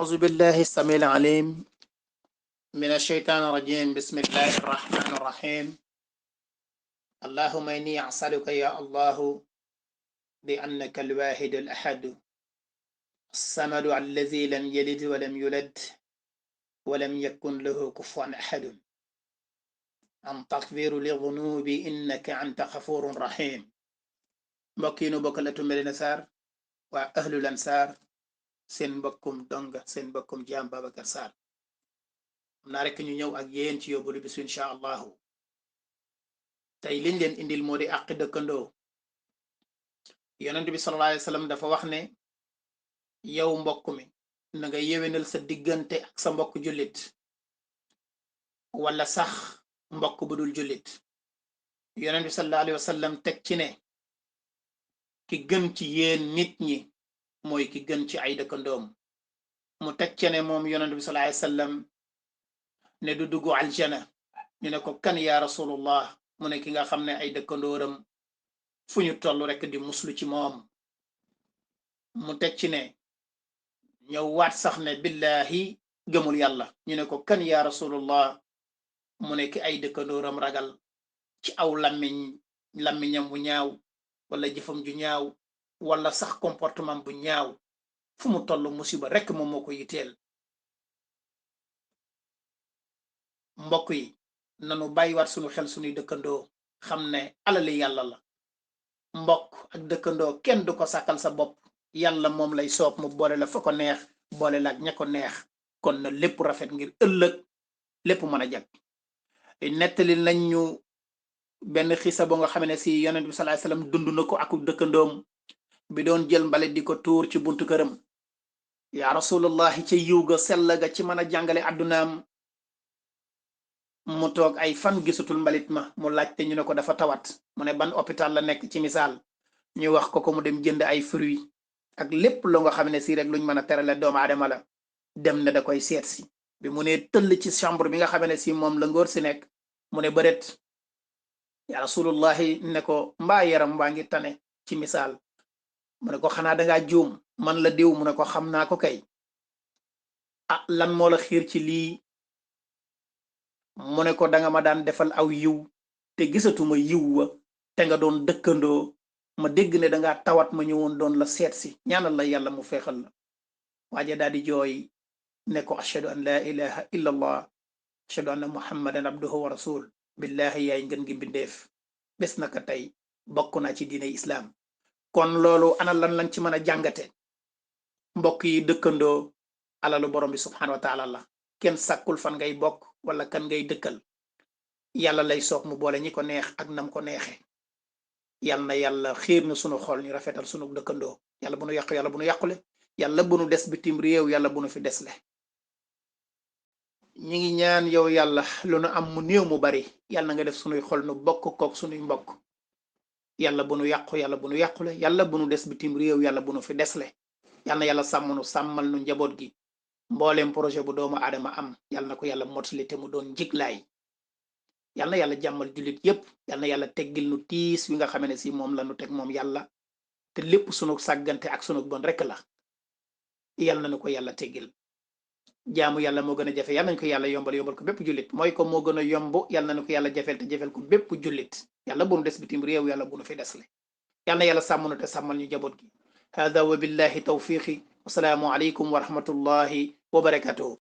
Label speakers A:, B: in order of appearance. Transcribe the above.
A: أعوذ بالله السميع العليم من الشيطان الرجيم بسم الله الرحمن الرحيم اللهم إني أسألك يا الله بأنك الواحد الأحد الصمد الذي لم يلد ولم يولد ولم يكن له كفوا أحد أن تغفر لذنوبي إنك أنت غفور رحيم mbokkiinu bokkalatu Medina Sarr waa ahlul ansar seen mbokkum donga seen mbokkum jaam Babacar Sarr xam naa rek ñu ñëw ak yéen ci yóbbalu bis incha allahu tey liñ leen indil moo di àq dëkkandoo yonent bi sallallahu alayhi wa sallam dafa wax ne yow mbokk mi na nga yewenal sa diggante ak sa mbokk jullit wala sax mbokk bu dul jullit yonent bi sallallahu alayhi wa sallam teg ci ne ki gën ci yéen nit ñi mooy ki gën ci ay dëkkandoom mu teg ci ne moom yonent bi sallallahu alayhi wa sallam ne du dugg aljana ñu ne ko kan yaa rasulullah mu ne ki nga xam ne ay dëkkandooram fu ñu toll rek di muslu ci moom mu teg ci ne ñëw waat sax ne billahi gëmul yàlla ñu ne ko kan yaa rasulullah mu ne ki ay dëkkandooram ragal ci aw làmmiñam bu ñaaw wala jëfam ju ñaaw wala sax comportement bu ñaaw fu mu toll musiba rek moom moo ko yitteel mbokk yi nanu bàyyiwaat sunu xel sunuy dëkkandoo xam ne alali yàlla la mbokk ak dëkkandoo kenn du ko sàkkal sa bopp yàlla moom lay soob mu boole la fa ko neex boole la ak ña ko neex kon na lépp rafet ngir ëllëg lépp mën a jag nettali nañ ñu benn xisa bo nga xam ne si yonent bi sallallahu alayhi wasallam dund na ko ak dëkkandoom bi doon jël mbalit di ko tuur ci buntu këram yaa rasulullahi ca yiw ga sell ga ci mën a jàngale àddunaam mu toog ay fan gisatul mbalit ma mu laajte ñu ne ko dafa tawat mu ne ban hôpital la nekk ci misaal ñu wax ko mu dem jënd ay fruits ak lépp loo nga xam ne si rek luñ mën a terale doomu aadama la dem ne da koy seet si bi mu ne tëll ci chambre bi nga xam ne si moom la ngóor si nekk mu ne bëret ya rasulullahi ne ko mbaa yaram waa ngi tane ci misaal mu ne ko xanaa dangaa juum man la diw mu ne ko xam naa ko kay ah lan moo la xiir ci lii mu ne ko danga ma daan defal aw yiw te gisatuma yiw wa te nga doon dëkkandoo ma dégg ne danga tawat ma ñëwoon doon la seet si ñaanal la yàlla mu feexal la waaje daal di jooy ne ko ashhadu an la ilaha illa allah ashhadu anna muhammadan abduhu wa rasul billahi yaay ngën gi mbindeef bés naka tey bokk naa ci diine islam kon loolu ana lan lañ ci mën a jàngate mbokk yi dëkkandoo alalu borom bi subhanahu wa taala la kenn sàkkul fan ngay bokk wala kan ngay dëkkal yàlla lay soog mu boole ñi ko neex ak nam ko neexe yal na yàlla xiir na sunu xol ñu rafetal sunu dëkkandoo yàlla bu nu yàqu yàlla bu nu yàqule yàlla bu nu des bitim réew yàlla bu nu fi desle ñi ngi ñaan yow yàlla lu nu am mu néew mu bari yàlla na nga def sunuy xol nu bokk kook sunuy mbokk yàlla bu nu yàqu yàlla bu nu yàqule yàlla bu nu des bitim réew yàlla bu nu fi desle yàlla na yàlla sàmm nu sàmmal nu njaboot gi mbooleem projet bu doomu aadama am yàlla na ko yàlla motali te mu doon njiglaay yàlla na yàlla jàmmal jullit yépp yàlla na yàlla teggil nu tiis wi nga xam ne si moom la nu teg moom yàlla te lépp sunu sàggante ak sunu bon rek la yàlla na nu ko yàlla teggil jaamu yàlla moo gën a jafe yàlla nañu ko yàlla yombal ko bépp jullit mooy ko moo gën a yomb yàlla nañu ko yàlla jafeel te jafeel ko bépp jullit yàlla bu nu des bitim réew yàlla bu nu fi desle yàlla na yàlla sàmm nu te sàmmal ñu jaboot gi hada wa billahi tawfiqi wasalaamu aleykum wa rahmatullahi wa barakatuhu